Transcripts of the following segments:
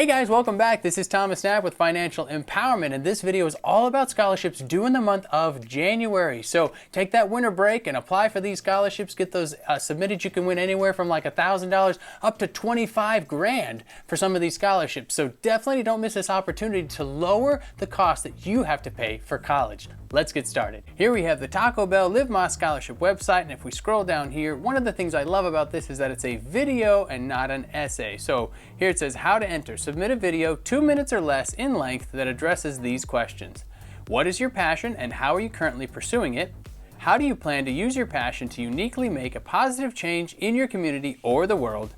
Hey guys, welcome back. This is Thomas Knapp with Financial Empowerment, and this video is all about scholarships due in the month of January. So take that winter break and apply for these scholarships. Get those submitted. You can win anywhere from like $1,000 up to 25 grand for some of these scholarships. So definitely don't miss this opportunity to lower the cost that you have to pay for college. Let's get started. Here we have the Taco Bell Live My Scholarship website, and if we scroll down here, one of the things I love about this is that it's a video and not an essay. So here it says how to enter. Submit a video 2 minutes or less in length that addresses these questions. What is your passion and how are you currently pursuing it? How do you plan to use your passion to uniquely make a positive change in your community or the world?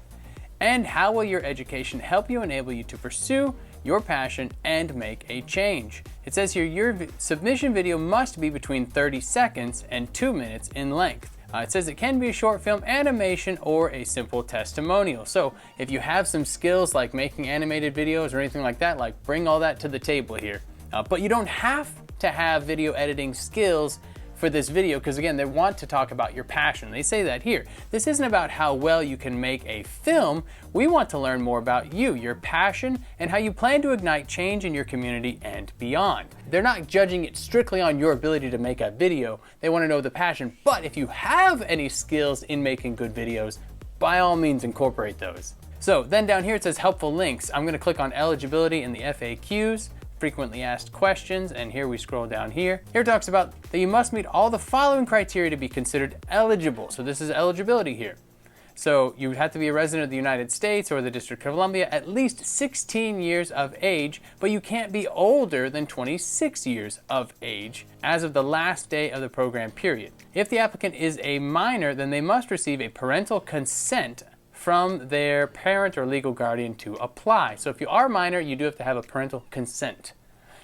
And how will your education help you enable you to pursue your passion and make a change? It says here your submission video must be between 30 seconds and 2 minutes in length. It says it can be a short film, animation, or a simple testimonial. So if you have some skills like making animated videos or anything like that, like bring all that to the table here. But you don't have to have video editing skills for this video, because again, they want to talk about your passion. They say that here. This isn't about how well you can make a film. We want to learn more about you, your passion, and how you plan to ignite change in your community and beyond. They're not judging it strictly on your ability to make a video. They want to know the passion. But if you have any skills in making good videos, by all means incorporate those. So then down here it says helpful links. I'm going to click on eligibility in the FAQs. Frequently asked questions, and here we scroll down here. Here it talks about that you must meet all the following criteria to be considered eligible. So this is eligibility here. So you would have to be a resident of the United States or the District of Columbia, at least 16 years of age, but you can't be older than 26 years of age as of the last day of the program period. If the applicant is a minor, then they must receive a parental consent from their parent or legal guardian to apply. So if you are a minor, you do have to have a parental consent.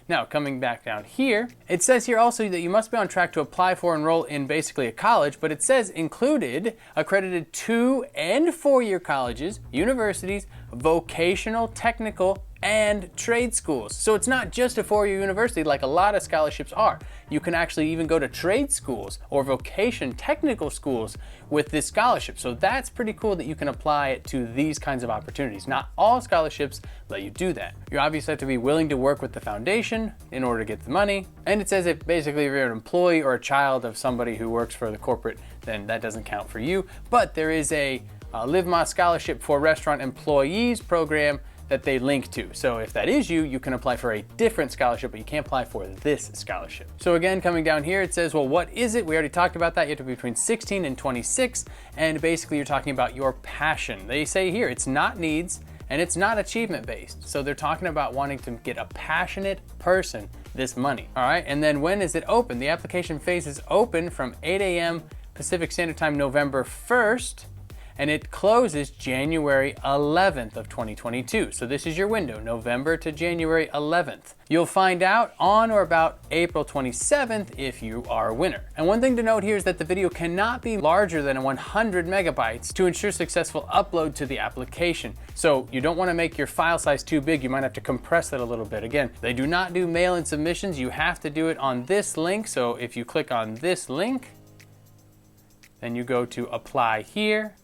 Now, coming back down here, it says here also that you must be on track to apply for and enroll in basically a college, but it says included accredited 2- and 4-year colleges, universities, vocational, technical, and trade schools. So it's not just a 4-year university like a lot of scholarships are. You can actually even go to trade schools or vocation technical schools with this scholarship. So that's pretty cool that you can apply it to these kinds of opportunities. Not all scholarships let you do that. You obviously have to be willing to work with the foundation in order to get the money. And it says if basically if you're an employee or a child of somebody who works for the corporate, then that doesn't count for you. But there is a Live My Scholarship for Restaurant Employees program that they link to. So if that is you, you can apply for a different scholarship, but you can't apply for this scholarship. So again, coming down here, it says, well, what is it? We already talked about that. You have to be between 16 and 26, and basically you're talking about your passion. They say here, it's not needs, and it's not achievement based. So they're talking about wanting to get a passionate person this money, all right? And then when is it open? The application phase is open from 8 a.m. Pacific Standard Time, November 1st, and it closes January 11th of 2022. So this is your window, November to January 11th. You'll find out on or about April 27th if you are a winner. And one thing to note here is that the video cannot be larger than 100 megabytes to ensure successful upload to the application. So you don't want to make your file size too big. You might have to compress it a little bit. Again, they do not do mail-in submissions. You have to do it on this link. So if you click on this link, then you go to apply here.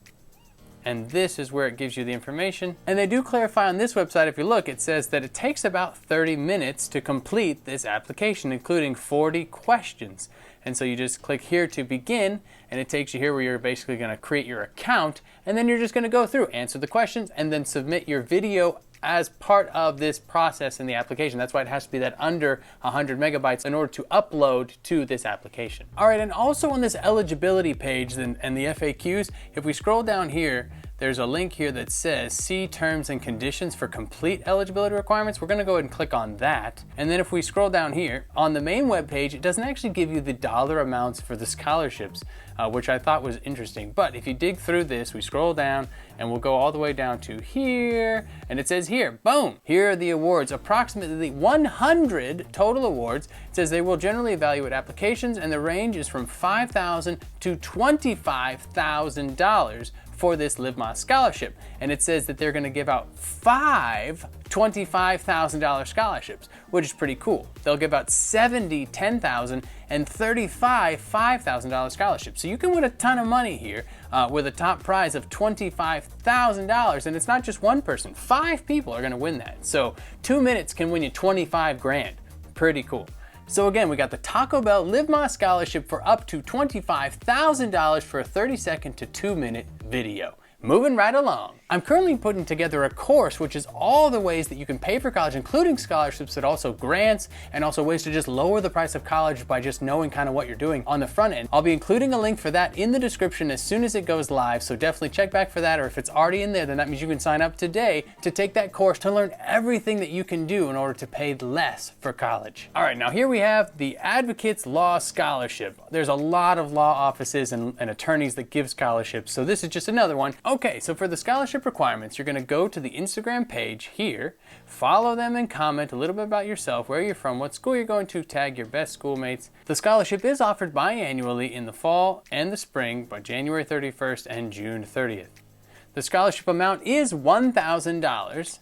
And this is where it gives you the information. And they do clarify on this website, if you look, it says that it takes about 30 minutes to complete this application, including 40 questions. And so you just click here to begin, and it takes you here where you're basically gonna create your account, and then you're just gonna go through, answer the questions, and then submit your video as part of this process in the application. That's why it has to be that under 100 megabytes in order to upload to this application. All right, and also on this eligibility page and the FAQs, if we scroll down here, there's a link here that says see terms and conditions for complete eligibility requirements. We're gonna go ahead and click on that. And then if we scroll down here, on the main web page, it doesn't actually give you the dollar amounts for the scholarships, which I thought was interesting. But if you dig through this, we scroll down and we'll go all the way down to here, and it says here, boom, here are the awards, approximately 100 total awards. It says they will generally evaluate applications, and the range is from $5,000 to $25,000 for this Live My Scholarship. And it says that they're gonna give out 5 $25,000 scholarships, which is pretty cool. They'll give out 70 $10,000 and 35 $5,000 scholarships. So you can win a ton of money here with a top prize of $25,000. And it's not just one person, 5 people are gonna win that. So 2 minutes can win you 25 grand. Pretty cool. So again, we got the Taco Bell Live Más Scholarship for up to $25,000 for a 30-second to 2-minute video. Moving right along. I'm currently putting together a course which is all the ways that you can pay for college, including scholarships, but also grants, and also ways to just lower the price of college by just knowing kind of what you're doing on the front end. I'll be including a link for that in the description as soon as it goes live, so definitely check back for that, or if it's already in there, then that means you can sign up today to take that course to learn everything that you can do in order to pay less for college. All right, now here we have the Advocates Law Scholarship. There's a lot of law offices and attorneys that give scholarships, so this is just another one. Okay, so for the scholarship requirements, you're going to go to the Instagram page here, follow them and comment a little bit about yourself, where you're from, what school you're going to, tag your best schoolmates. The scholarship is offered biannually in the fall and the spring by January 31st and June 30th. The scholarship amount is $1,000,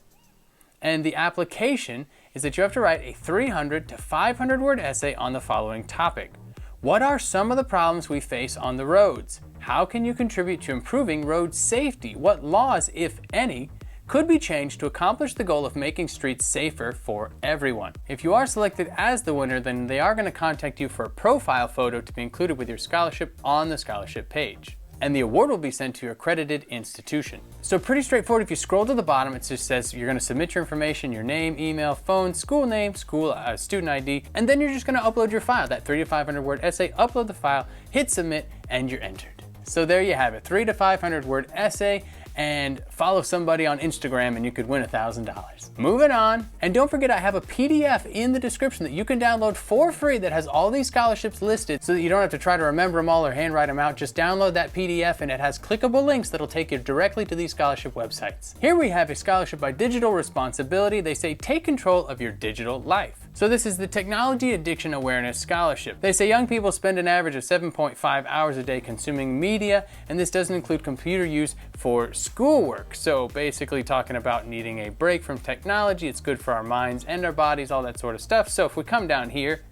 and the application is that you have to write a 300 to 500 word essay on the following topic. What are some of the problems we face on the roads? How can you contribute to improving road safety? What laws, if any, could be changed to accomplish the goal of making streets safer for everyone? If you are selected as the winner, then they are going to contact you for a profile photo to be included with your scholarship on the scholarship page. And the award will be sent to your accredited institution. So pretty straightforward. If you scroll to the bottom, it just says you're going to submit your information, your name, email, phone, school name, student ID, and then you're just going to upload your file, that 300 to 500 word essay, upload the file, hit submit, and you're entered. So there you have it, 300 to 500 word essay, and follow somebody on Instagram and you could win $1,000. Moving on, and don't forget I have a PDF in the description that you can download for free that has all these scholarships listed so that you don't have to try to remember them all or handwrite them out. Just download that PDF and it has clickable links that'll take you directly to these scholarship websites. Here we have a scholarship by Digital Responsibility. They say take control of your digital life. So this is the Technology Addiction Awareness Scholarship. They say young people spend an average of 7.5 hours a day consuming media, and this doesn't include computer use for schoolwork. So basically talking about needing a break from technology. It's good for our minds and our bodies, all that sort of stuff. So if we come down here,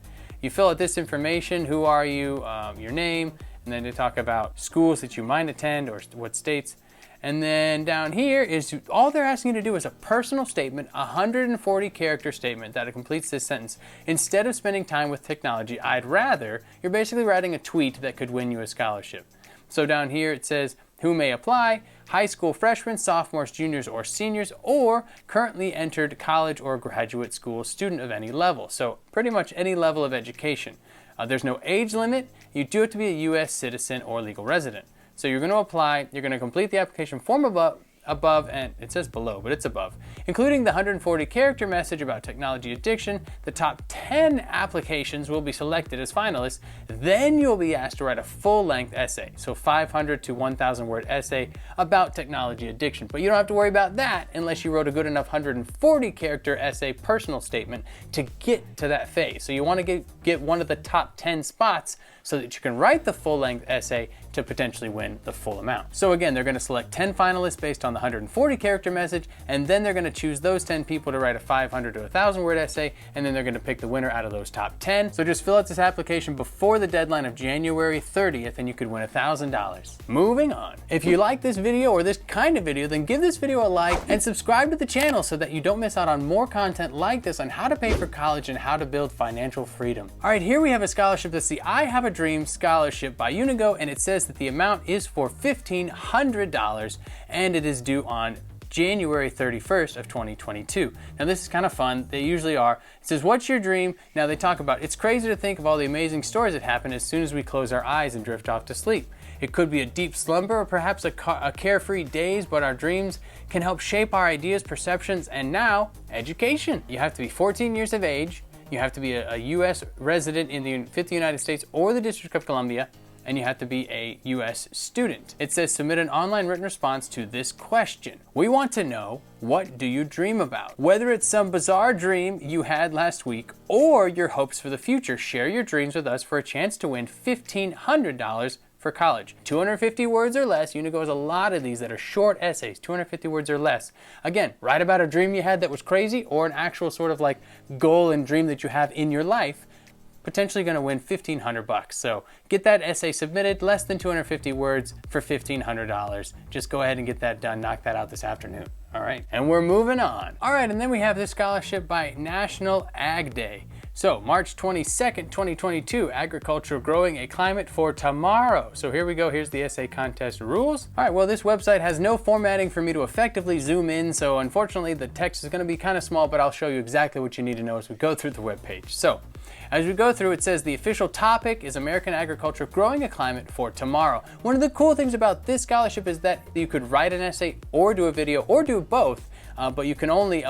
you fill out this information, who are you, your name, and then they talk about schools that you might attend or what states. And then down here is all they're asking you to do is a personal statement, a 140 character statement that completes this sentence. Instead of spending time with technology, I'd rather, you're basically writing a tweet that could win you a scholarship. So down here it says who may apply, high school freshmen, sophomores, juniors, or seniors, or currently entered college or graduate school student of any level. So pretty much any level of education. There's no age limit. You do have to be a U.S. citizen or legal resident. So you're going to apply, you're going to complete the application form above, and it says below, but it's above, including the 140 character message about technology addiction. The top 10 applications will be selected as finalists. Then you'll be asked to write a full-length essay, so 500 to 1,000 word essay about technology addiction. But you don't have to worry about that unless you wrote a good enough 140 character essay personal statement to get to that phase. So you want to get one of the top 10 spots so that you can write the full-length essay to potentially win the full amount. So again, they're going to select 10 finalists based on the 140 character message, and then they're going to choose those 10 people to write a 500 to 1,000 word essay, and then they're going to pick the winner out of those top 10. So just fill out this application before the deadline of January 30th and you could win $1,000. Moving on. If you like this video or this kind of video, then give this video a like and subscribe to the channel so that you don't miss out on more content like this on how to pay for college and how to build financial freedom. All right, here we have a scholarship that's the I Have a Dream Scholarship by Unigo, and it says that the amount is for $1,500 and it is due on January 31st of 2022. Now this is kind of fun. They usually are. It says, what's your dream? Now they talk about, it's crazy to think of all the amazing stories that happen as soon as we close our eyes and drift off to sleep. It could be a deep slumber or perhaps a carefree daze, but our dreams can help shape our ideas, perceptions, and now education. You have to be 14 years of age. You have to be a U.S. resident in the 50 United States or the District of Columbia, and you have to be a U.S. student. It says submit an online written response to this question. We want to know, what do you dream about? Whether it's some bizarre dream you had last week or your hopes for the future, share your dreams with us for a chance to win $1,500 for college. 250 words or less. Unigo has a lot of these that are short essays, 250 words or less. Again, write about a dream you had that was crazy or an actual sort of like goal and dream that you have in your life. Potentially going to win $1,500. So get that essay submitted, less than 250 words for $1,500. Just go ahead and get that done. Knock that out this afternoon. All right, and we're moving on. All right, and then we have this scholarship by National Ag Day. So March 22nd, 2022, Agriculture Growing a Climate for Tomorrow. So here we go, here's the essay contest rules. All right, well, this website has no formatting for me to effectively zoom in, so unfortunately the text is gonna be kind of small, but I'll show you exactly what you need to know as we go through the webpage. So as we go through, it says the official topic is American agriculture growing a climate for tomorrow. One of the cool things about this scholarship is that you could write an essay or do a video or do both, but you can only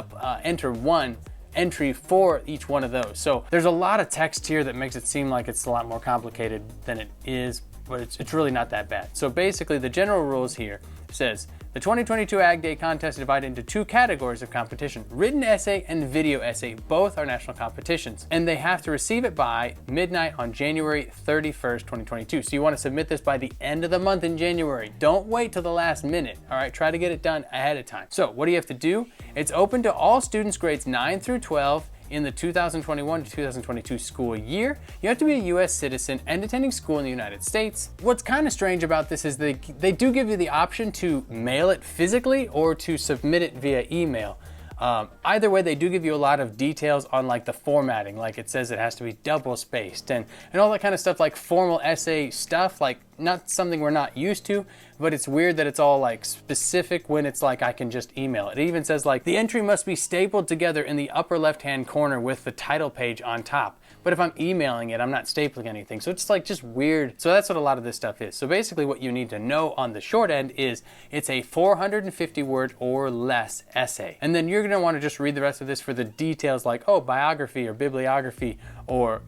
enter one entry for each one of those. So there's a lot of text here that makes it seem like it's a lot more complicated than it is, but it's really not that bad. So basically the general rules here says the 2022 Ag Day contest is divided into two categories of competition: written essay and video essay. Both are national competitions, and they have to receive it by midnight on January 31st, 2022. So you want to submit this by the end of the month in January. Don't wait till the last minute. All right, try to get it done ahead of time. So what do you have to do? It's open to all students grades 9 through 12 in the 2021 to 2022 school year. You have to be a US citizen and attending school in the United States. What's kind of strange about this is they do give you the option to mail it physically or to submit it via email. Either way, they do give you a lot of details on like the formatting, like it says it has to be double spaced and all that kind of stuff, like formal essay stuff, like not something we're not used to, but it's weird that it's all like specific when it's like I can just email it. It even says like the entry must be stapled together in the upper left-hand corner with the title page on top. But if I'm emailing it, I'm not stapling anything. So it's like just weird. So that's what a lot of this stuff is. So basically what you need to know on the short end is it's a 450 word or less essay. And then you're gonna wanna just read the rest of this for the details like, oh, biography or bibliography or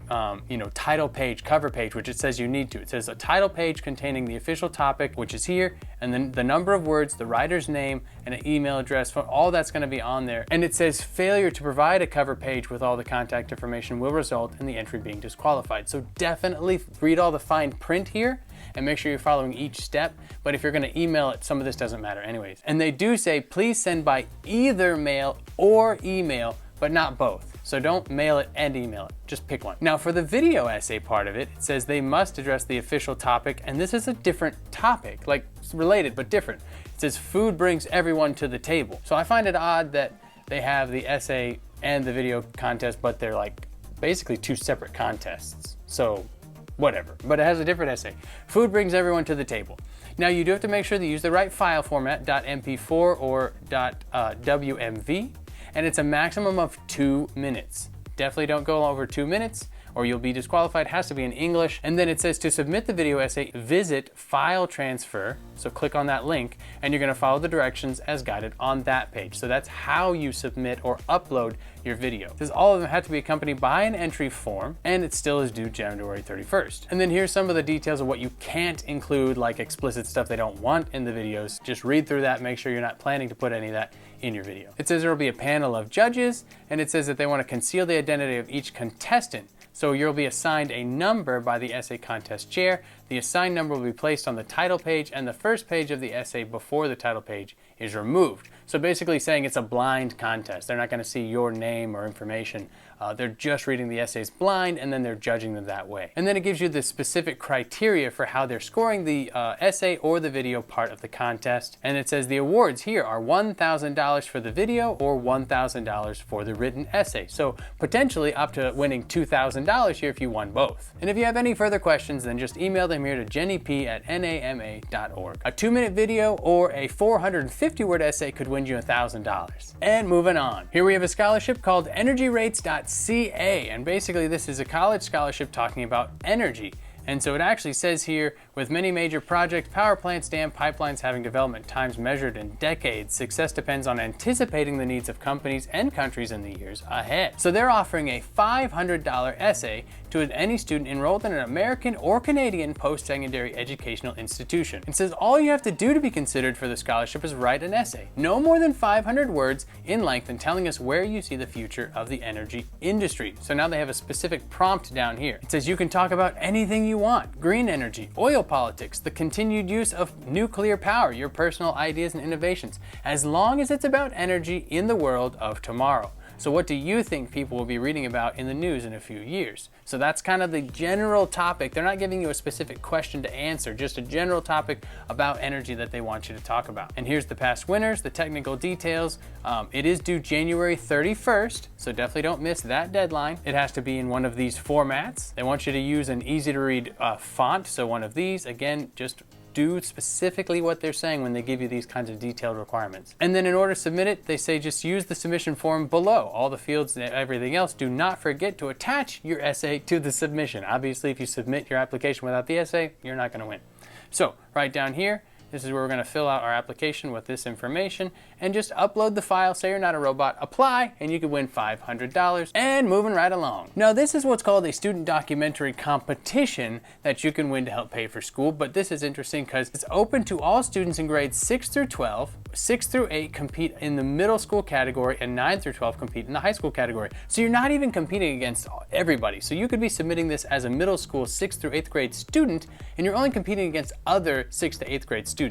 title page, cover page, which it says you need to. It says a title page containing the official topic, which is here, and then the number of words, the writer's name, and an email address. All that's gonna be on there. And it says failure to provide a cover page with all the contact information will result in the entry being disqualified. So definitely read all the fine print here and make sure you're following each step. But if you're gonna email it, some of this doesn't matter anyways. And they do say, please send by either mail or email, but not both. So don't mail it and email it, just pick one. Now for the video essay part of it, it says they must address the official topic, and this is a different topic, like it's related but different. It says food brings everyone to the table. So I find it odd that they have the essay and the video contest, but they're like basically two separate contests. So whatever, but it has a different essay. Food brings everyone to the table. Now you do have to make sure that you use the right file format, .mp4 or .wmv, and it's a maximum of 2 minutes. Definitely don't go over 2 minutes or you'll be disqualified. It has to be in English. And then it says to submit the video essay, visit file transfer. So click on that link and you're gonna follow the directions as guided on that page. So that's how you submit or upload your video. It says all of them have to be accompanied by an entry form, and it still is due January 31st. And then here's some of the details of what you can't include, like explicit stuff they don't want in the videos. Just read through that, make sure you're not planning to put any of that in your video. It says there will be a panel of judges, and it says that they want to conceal the identity of each contestant. So you'll be assigned a number by the essay contest chair. The assigned number will be placed on the title page, and the first page of the essay before the title page is removed. So basically saying it's a blind contest. They're not going to see your name or information. They're just reading the essays blind, and then they're judging them that way. And then it gives you the specific criteria for how they're scoring the essay or the video part of the contest. And it says the awards here are $1,000 for the video or $1,000 for the written essay. So potentially up to winning $2,000 here if you won both. And if you have any further questions, then just email them here to jennyp@nama.org. A 2-minute video or a 450-word essay could win you $1,000. And moving on. Here we have a scholarship called EnergyRates.ca, and basically this is a college scholarship talking about energy. And so it actually says here, with many major projects, power plants, dam pipelines having development times measured in decades, success depends on anticipating the needs of companies and countries in the years ahead. So they're offering a $500 essay to any student enrolled in an American or Canadian post-secondary educational institution. It says all you have to do to be considered for the scholarship is write an essay, no more than 500 words in length, and telling us where you see the future of the energy industry. So now they have a specific prompt down here. It says you can talk about anything you you want: green energy, oil politics, the continued use of nuclear power, your personal ideas and innovations, as long as it's about energy in the world of tomorrow. So what do you think people will be reading about in the news in a few years? So that's kind of the general topic. They're not giving you a specific question to answer, just a general topic about energy that they want you to talk about. And here's the past winners, the technical details. It is due January 31st, so definitely don't miss that deadline. It has to be in one of these formats. They want you to use an easy to read font, so one of these. Again, just do specifically what they're saying when they give you these kinds of detailed requirements. And then in order to submit it, they say just use the submission form below. All the fields and everything else, do not forget to attach your essay to the submission. Obviously, if you submit your application without the essay, you're not going to win. So right down here, this is where we're going to fill out our application with this information and just upload the file. Say you're not a robot, apply, and you can win $500. And moving right along. Now this is what's called a student documentary competition that you can win to help pay for school. But this is interesting because it's open to all students in grades 6 through 12. 6 through 8 compete in the middle school category, and 9 through 12 compete in the high school category. So you're not even competing against everybody. So you could be submitting this as a middle school 6th through 8th grade student, and you're only competing against other 6th to 8th grade students.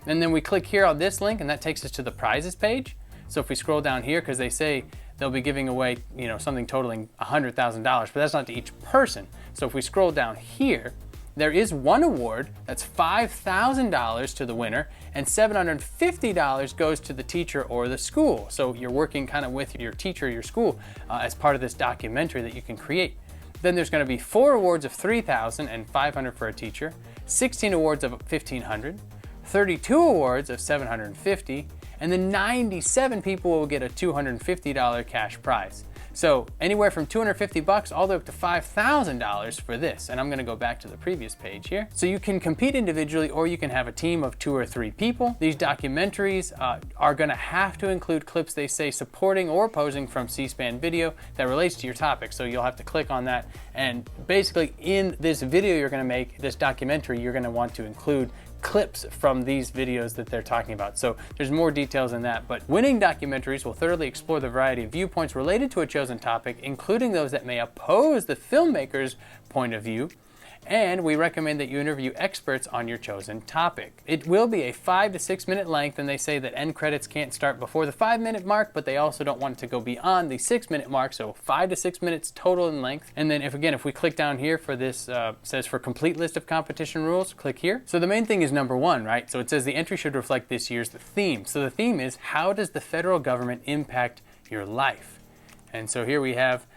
And then we click here on this link, and that takes us to the prizes page. So if we scroll down here, because they say they'll be giving away, something totaling $100,000, but that's not to each person. So if we scroll down here, there is one award that's $5,000 to the winner, and $750 goes to the teacher or the school. So you're working kind of with your teacher or your school as part of this documentary that you can create. Then there's going to be 4 awards of $3,000 and $500 for a teacher, 16 awards of $1,500, 32 awards of $750, and then 97 people will get a $250 cash prize. So anywhere from $250 all the way up to $5,000 for this. And I'm gonna go back to the previous page here. So you can compete individually, or you can have a team of 2 or 3 people. These documentaries are gonna have to include clips, they say, supporting or opposing from C-SPAN video that relates to your topic. So you'll have to click on that. And basically in this video you're gonna make, this documentary, you're gonna want to include clips from these videos that they're talking about. So there's more details in that, but winning documentaries will thoroughly explore the variety of viewpoints related to a chosen topic, including those that may oppose the filmmaker's point of view. And we recommend that you interview experts on your chosen topic. It will be a 5 to 6 minute length, and they say that end credits can't start before the 5-minute mark, but they also don't want it to go beyond the 6-minute mark, so 5 to 6 minutes total in length. And then if we click down here for this, says for complete list of competition rules, click here. So the main thing is number 1, right? So it says the entry should reflect this year's theme. So the theme is, how does the federal government impact your life? And so here we have,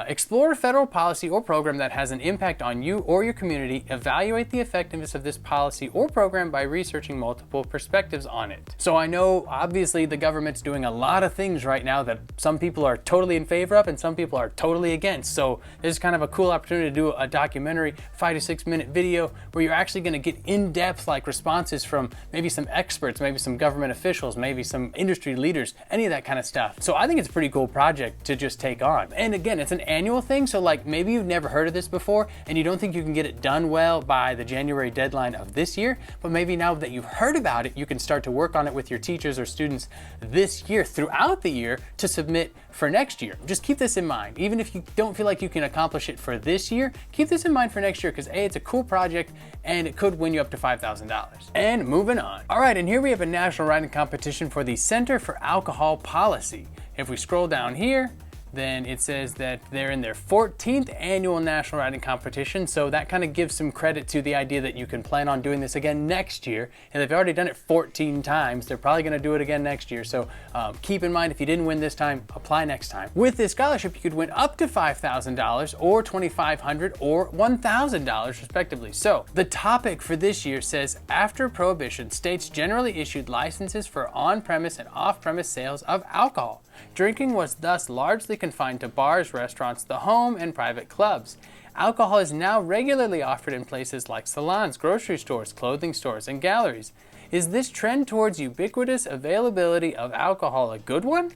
explore a federal policy or program that has an impact on you or your community. Evaluate the effectiveness of this policy or program by researching multiple perspectives on it. So I know obviously the government's doing a lot of things right now that some people are totally in favor of and some people are totally against. So this is kind of a cool opportunity to do a documentary, 5 to 6 minute video where you're actually going to get in-depth responses from maybe some experts, maybe some government officials, maybe some industry leaders, any of that kind of stuff. So I think it's a pretty cool project to just take on. And again, it's an annual thing, so maybe you've never heard of this before and you don't think you can get it done well by the January deadline of this year, but maybe now that you've heard about it, you can start to work on it with your teachers or students this year, throughout the year, to submit for next year. Just keep this in mind. Even if you don't feel like you can accomplish it for this year, keep this in mind for next year, because A, it's a cool project and it could win you up to $5,000. And moving on. All right, and here we have a national writing competition for the Center for Alcohol Policy. If we scroll down here, then it says that they're in their 14th annual national writing competition. So that kind of gives some credit to the idea that you can plan on doing this again next year. And they've already done it 14 times. They're probably going to do it again next year. So keep in mind, if you didn't win this time, apply next time. With this scholarship, you could win up to $5,000 or $2,500 or $1,000 respectively. So the topic for this year says, after Prohibition, states generally issued licenses for on-premise and off-premise sales of alcohol. Drinking was thus largely confined to bars, restaurants, the home, and private clubs. Alcohol is now regularly offered in places like salons, grocery stores, clothing stores, and galleries. Is this trend towards ubiquitous availability of alcohol a good one?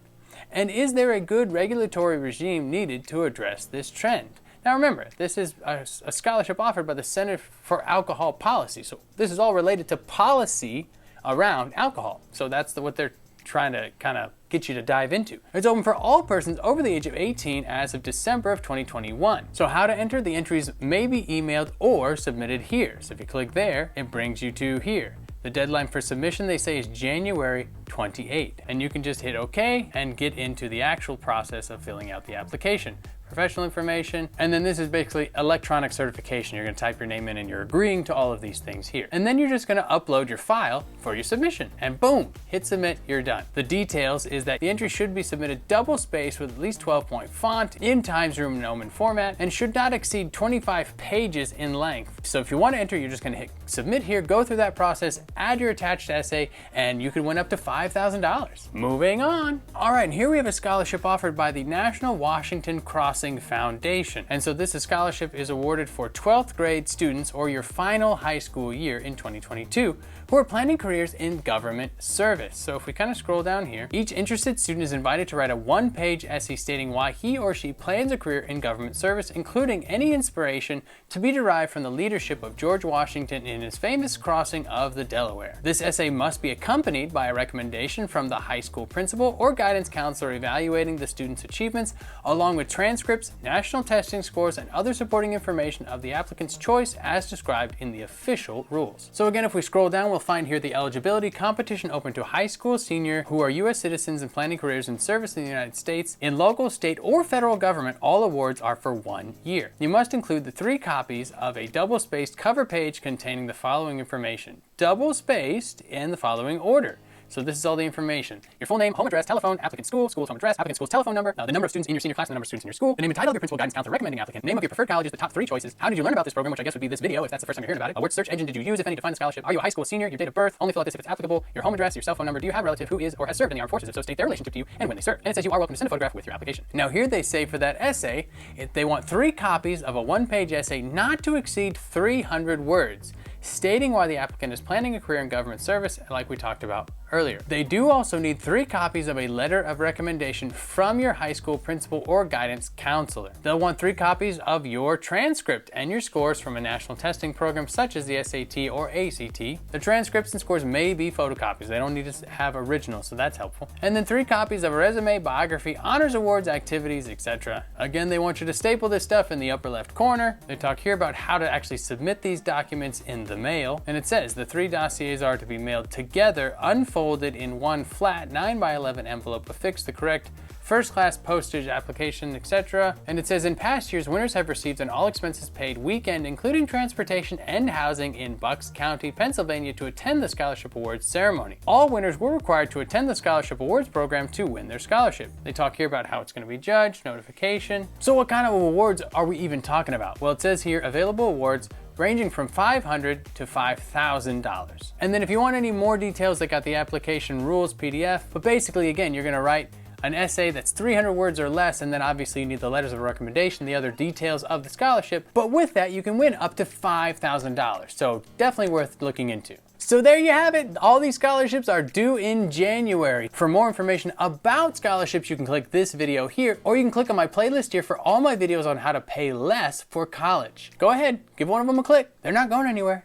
And is there a good regulatory regime needed to address this trend? Now remember, this is a scholarship offered by the Center for Alcohol Policy. So this is all related to policy around alcohol. So that's what they're trying to kind of get you to dive into. It's open for all persons over the age of 18 as of December of 2021. So how to enter? The entries may be emailed or submitted here. So if you click there, it brings you to here. The deadline for submission, they say, is January 28th. And you can just hit OK and get into the actual process of filling out the application. Professional information, and then this is basically electronic certification. You're going to type your name in and you're agreeing to all of these things here. And then you're just going to upload your file for your submission, and boom, hit submit, you're done. The details is that the entry should be submitted double spaced with at least 12-point font in Times Roman format and should not exceed 25 pages in length. So if you want to enter, you're just going to hit submit here, go through that process, add your attached essay, and you can win up to $5,000. Moving on. All right, and here we have a scholarship offered by the National Washington Crossing Foundation. And so this scholarship is awarded for 12th grade students or your final high school year in 2022 who are planning careers in government service. So if we kind of scroll down here, each interested student is invited to write a one-page essay stating why he or she plans a career in government service, including any inspiration to be derived from the leadership of George Washington in his famous crossing of the Delaware. This essay must be accompanied by a recommendation from the high school principal or guidance counselor evaluating the student's achievements, along with transcripts, national testing scores, and other supporting information of the applicant's choice as described in the official rules. So again, if we scroll down, we'll find here the eligibility: competition open to high school senior who are U.S. citizens and planning careers in service in the United States, in local, state, or federal government. All awards are for 1 year. You must include the 3 copies of a double-spaced cover page containing the following information, double-spaced in the following order. So this is all the information: your full name, home address, telephone, applicant school, school's home address, applicant school's telephone number, the number of students in your senior class, and the number of students in your school, the name and title of your principal guidance counselor recommending applicant, name of your preferred colleges, the top 3 choices, how did you learn about this program, which I guess would be this video if that's the first time you're hearing about it, what search engine did you use, if any, to find the scholarship, are you a high school senior, your date of birth, only fill out this if it's applicable, your home address, your cell phone number, do you have a relative who is or has served in the armed forces, if so state their relationship to you and when they served. And it says you are welcome to send a photograph with your application. Now here they say for that essay, they want 3 copies of a 1-page essay not to exceed 300 words, stating why the applicant is planning a career in government service, like we talked about earlier. They do also need 3 copies of a letter of recommendation from your high school principal or guidance counselor. They'll want 3 copies of your transcript and your scores from a national testing program such as the SAT or ACT. The transcripts and scores may be photocopies. They don't need to have originals, so that's helpful. And then 3 copies of a resume, biography, honors awards, activities, etc. Again, they want you to staple this stuff in the upper left corner. They talk here about how to actually submit these documents in the mail. And it says the 3 dossiers are to be mailed together, unfolded in one flat 9x11 envelope, affix the correct first-class postage, application, etc. And it says in past years, winners have received an all-expenses paid weekend, including transportation and housing in Bucks County, Pennsylvania, to attend the Scholarship Awards ceremony. All winners were required to attend the Scholarship Awards program to win their scholarship. They talk here about how it's going to be judged, notification. So what kind of awards are we even talking about? Well, it says here available awards ranging from $500 to $5,000. And then if you want any more details, they got the application rules PDF. But basically, again, you're gonna write an essay that's 300 words or less, and then obviously you need the letters of recommendation, the other details of the scholarship. But with that, you can win up to $5,000. So definitely worth looking into. So there you have it. All these scholarships are due in January. For more information about scholarships, you can click this video here, or you can click on my playlist here for all my videos on how to pay less for college. Go ahead, give one of them a click. They're not going anywhere.